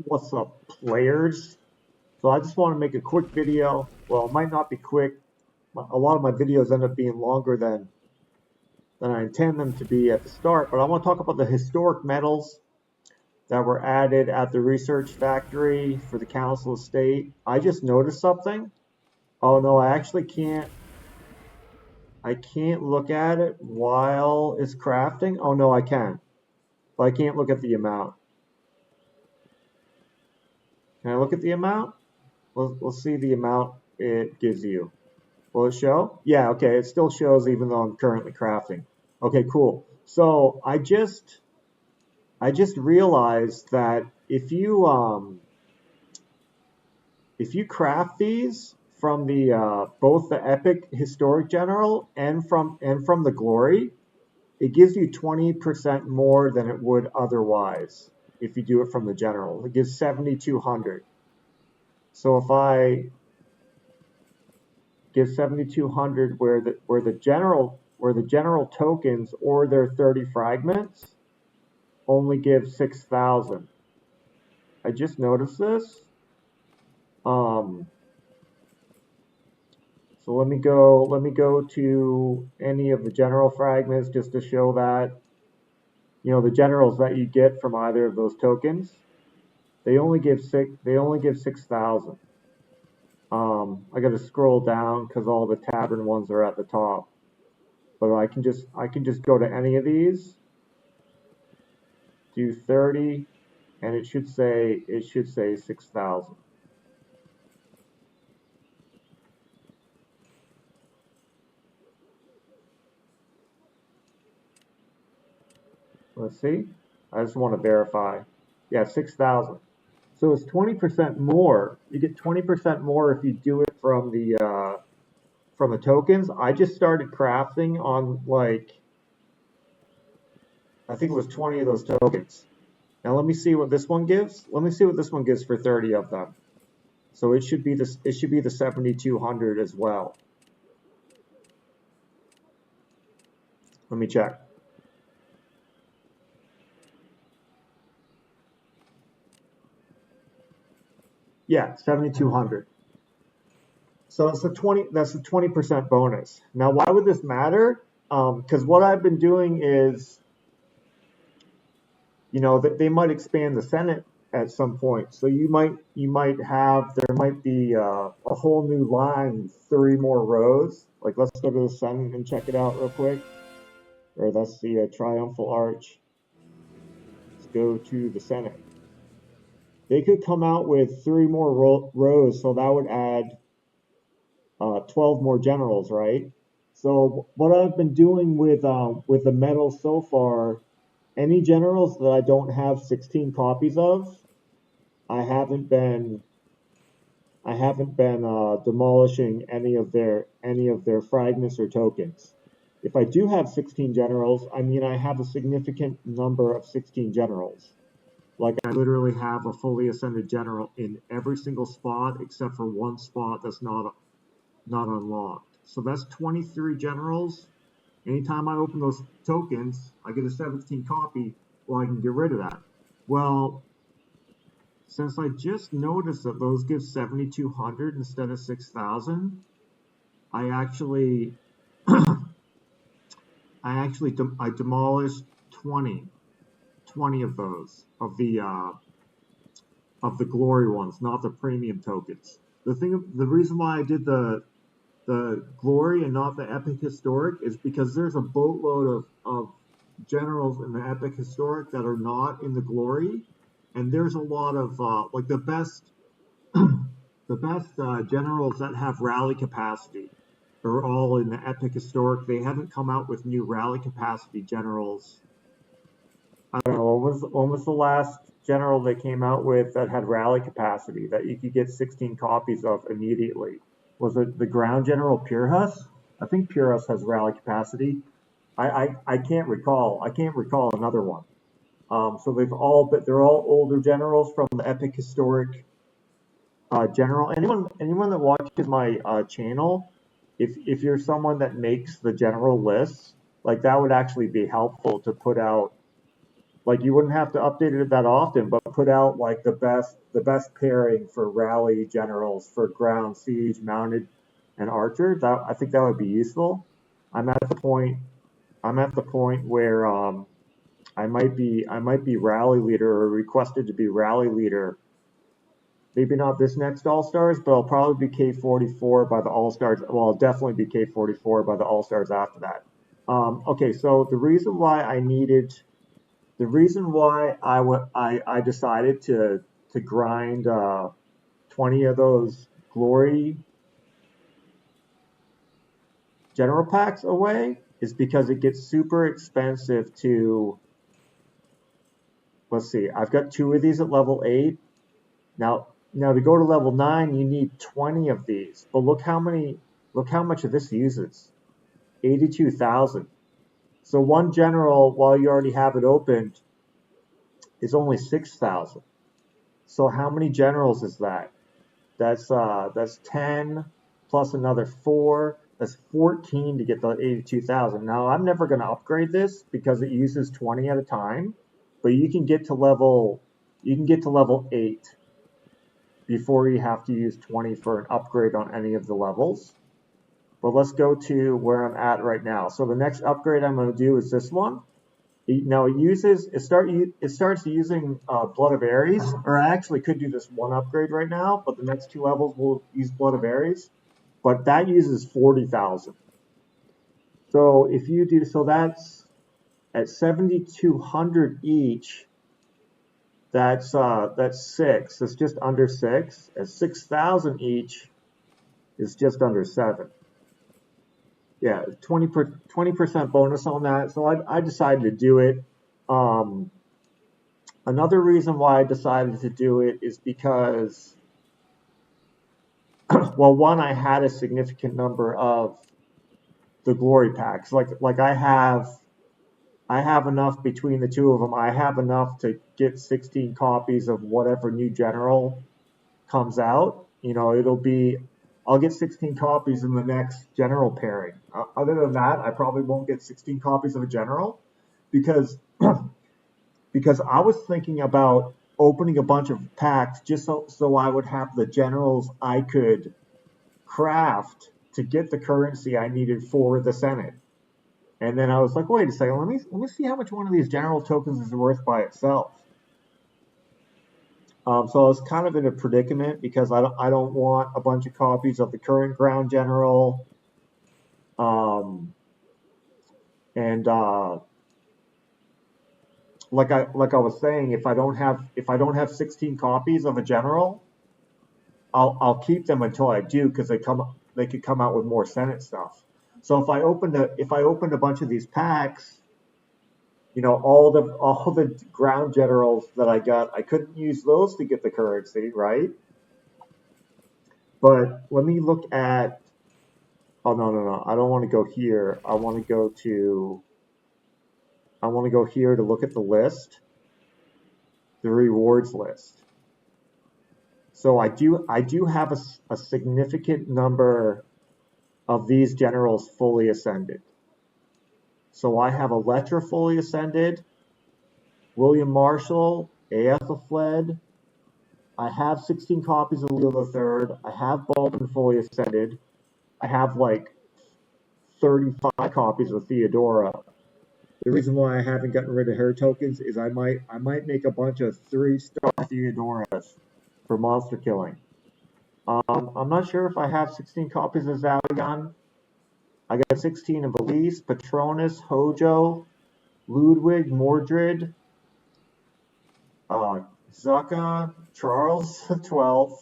What's up, players? So I just want to make a quick video. Well, it might not be quick. A lot of my videos end up being longer than I intend them to be at the start, but I want to talk about the historic metals that were added at the research factory for the Council of State. I just noticed something. Oh no, I actually can't. I can't look at it while it's crafting. Oh no, I can, but I can't look at the amount. Can I look at the amount? We'll see the amount it gives you. Will it show? Yeah, okay, it still shows even though I'm currently crafting. Okay, cool. So I just realized that if you craft these from the both the epic historic general and from the glory, it gives you 20% more than it would otherwise if you do it from the general. It gives 7,200. So if I give 7,200 where the general tokens or their 30 fragments only give 6,000. I just noticed this. So let me go to any of the general fragments just to show that, you know, the generals that you get from either of those tokens, they only give 6,000. I got to scroll down because all the tavern ones are at the top. But I can just go to any of these, do 30, and it should say 6,000. Let's see. I just want to verify. Yeah, 6,000. So it's 20% more. You get 20% more if you do it from the tokens. I just started crafting on, like, I think it was 20 of those tokens. Now let me see what this one gives. Let me see what this one gives for 30 of them. So it should be the 7,200 as well. Let me check. Yeah, 7,200. So it's that's a 20% bonus. Now, why would this matter? Because what I've been doing is, you know, that they might expand the Senate at some point. So there might be a whole new line, 3 more rows. Like, let's go to the Senate and check it out real quick. Or that's the Triumphal Arch. Let's go to the Senate. They could come out with 3 more rows, so that would add 12 more generals, right? So what I've been doing with the medals so far, any generals that I don't have 16 copies of, I haven't been demolishing any of their fragments or tokens. If I do have 16 generals, I mean I have a significant number of 16 generals. Like, I literally have a fully ascended general in every single spot except for one spot that's not unlocked. So that's 23 generals. Anytime I open those tokens, I get a 17 copy, well, I can get rid of that. Well, since I just noticed that those give 7,200 instead of 6,000, I actually demolished 20 of those of the glory ones, not the premium tokens. The reason why I did the glory and not the epic historic is because there's a boatload of generals in the epic historic that are not in the glory, and there's a lot of like the best generals that have rally capacity are all in the epic historic. They haven't come out with new rally capacity generals. I don't know, when was the last general they came out with that had rally capacity that you could get 16 copies of immediately? Was it the ground general Purehus? I think Purehus has rally capacity. I can't recall. I can't recall another one. So they're all older generals from the epic historic general. Anyone that watches my channel, if you're someone that makes the general lists, like, that would actually be helpful to put out like you wouldn't have to update it that often, but put out like the best pairing for rally generals for ground siege, mounted, and archer. That I think that would be useful. I'm at the point I'm at the point where I might be rally leader or requested to be rally leader. Maybe not this next All Stars, but I'll probably be K44 by the All Stars. Well, I'll definitely be K44 by the All Stars after that. Okay, so the reason why I decided to grind 20 of those glory general packs away is because it gets super expensive to, let's see, I've got 2 of these at level 8. Now to go to level 9, you need 20 of these. But look how much of this uses. 82,000. So one general, while you already have it opened, is only 6,000. So how many generals is that? That's 10 plus another 4. That's 14 to get the 82,000. Now I'm never going to upgrade this because it uses 20 at a time, but you can get to level 8 before you have to use 20 for an upgrade on any of the levels. But let's go to where I'm at right now. So the next upgrade I'm going to do is this one. Now it starts using Blood of Ares, or I actually could do this one upgrade right now, but the next 2 levels will use Blood of Ares. But that uses 40,000. So if you do, so that's at 7,200 each. That's 6. It's just under 6. At 6,000 each is just under 7. Yeah, 20% bonus on that. So I decided to do it. Another reason why I decided to do it is because, well, one, I had a significant number of the glory packs. Like I have enough between the 2 of them. I have enough to get 16 copies of whatever new general comes out. I'll get 16 copies in the next general pairing. Other than that, I probably won't get 16 copies of a general because because I was thinking about opening a bunch of packs just so I would have the generals I could craft to get the currency I needed for the Senate. And then I was like, wait a second, let me see how much one of these general tokens is worth by itself. So I was kind of in a predicament because I don't want a bunch of copies of the current ground general, and like I was saying, if I don't have 16 copies of a general, I'll keep them until I do because they could come out with more Senate stuff. So if I opened a bunch of these packs, all the ground generals that I got, I couldn't use those to get the currency, right? But let me look at. Oh no! I don't want to go here. I want to go here to look at the list, the rewards list. So I do have a significant number of these generals fully ascended. So I have Electra fully ascended, William Marshall, Aethelflaed. I have 16 copies of Leo III. I have Baldwin fully ascended. I have like 35 copies of Theodora. The reason why I haven't gotten rid of her tokens is I might make a bunch of 3-star Theodoras for monster killing. I'm not sure if I have 16 copies of Zalion. I got 16 of Elise, Patronus, Hojo, Ludwig, Mordred, Zucca, Charles XII,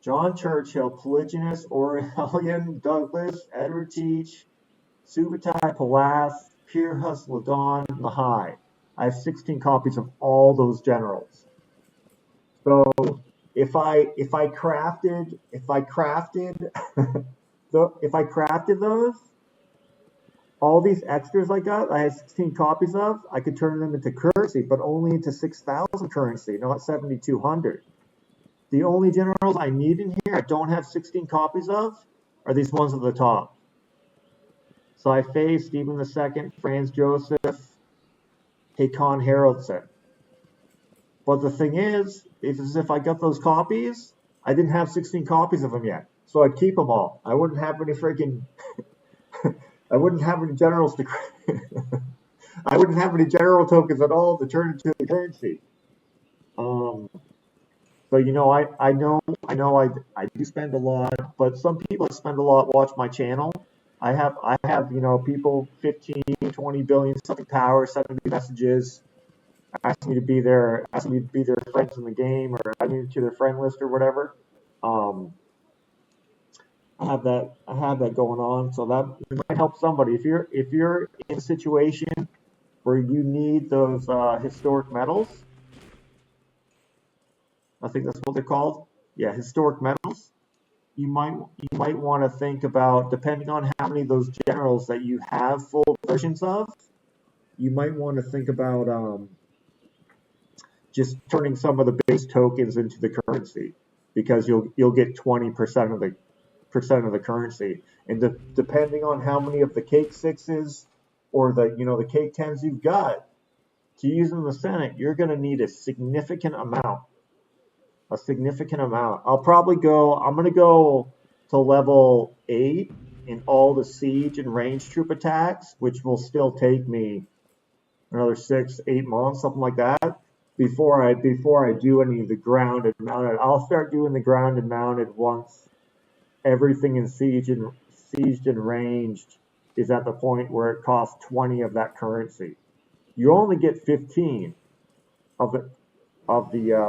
John Churchill, Polygonus, Aurelian, Douglas, Edward Teach, Subutai, Palath, Pirhus, Ladon, Mahai. I have 16 copies of all those generals. So if I crafted those, all these extras I had 16 copies of, I could turn them into currency, but only into 6,000 currency, not 7,200. The only generals I need in here I don't have 16 copies of are these ones at the top. So I faced Stephen II, Franz Joseph, Hakon Haraldson. But the thing is if I got those copies, I didn't have 16 copies of them yet. So I'd keep them all. I wouldn't have any freaking, I wouldn't have any generals to, I wouldn't have any general tokens at all to turn into the currency. Um, so I do spend a lot, but some people that spend a lot watch my channel. I have people 15, 20 billion something power sending me messages, asking me to be there, asking me to be their friends in the game, or adding me to their friend list or whatever. Um, I have that going on, so that might help somebody. If you're in a situation where you need those historic metals, I think that's what they're called. Yeah, historic metals. You might want to think about, depending on how many of those generals that you have full versions of, you might want to think about just turning some of the base tokens into the currency, because you'll get 20% of the currency, and depending on how many of the cake sixes or the cake tens you've got to use in the Senate, you're going to need a significant amount. A significant amount. I'm going to go to level 8 in all the siege and range troop attacks, which will still take me another 6, 8 months, something like that, before I do any of the ground and mounted. I'll start doing the ground and mounted once everything in sieged and ranged is at the point where it costs 20 of that currency. You only get 15 of the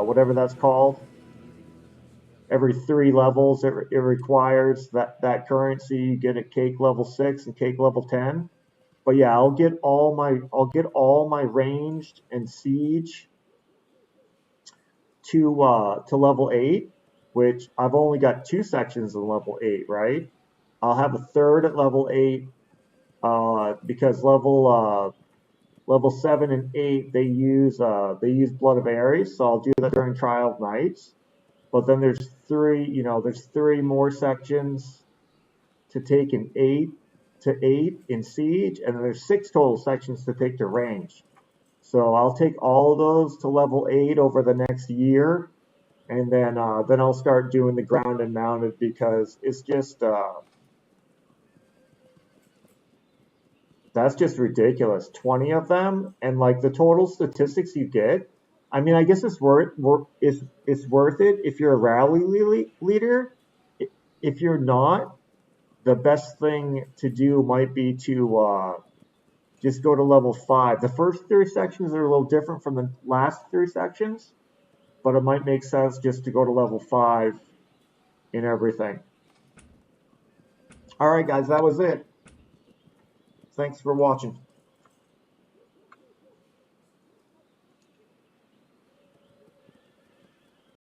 whatever that's called. Every 3 levels, it requires that currency. You get at cake level 6 and cake level 10. But yeah, I'll get all my ranged and siege to level 8, which I've only got 2 sections in level 8, right? I'll have a third at level 8, because level 7 and 8 they use Blood of Ares, so I'll do that during Trial of Knights. But then there's three more sections to take in 8 in siege, and then there's 6 total sections to take to range. So I'll take all of those to level 8 over the next year, and then I'll start doing the ground and mounted, because it's just that's just ridiculous. 20 of them, and like the total statistics you get. I mean, I guess it's worth it if you're a rally leader. If you're not, the best thing to do might be to just go to level 5. The first 3 sections are a little different from the last 3 sections, but it might make sense just to go to level 5 in everything. All right, guys, that was it. Thanks for watching.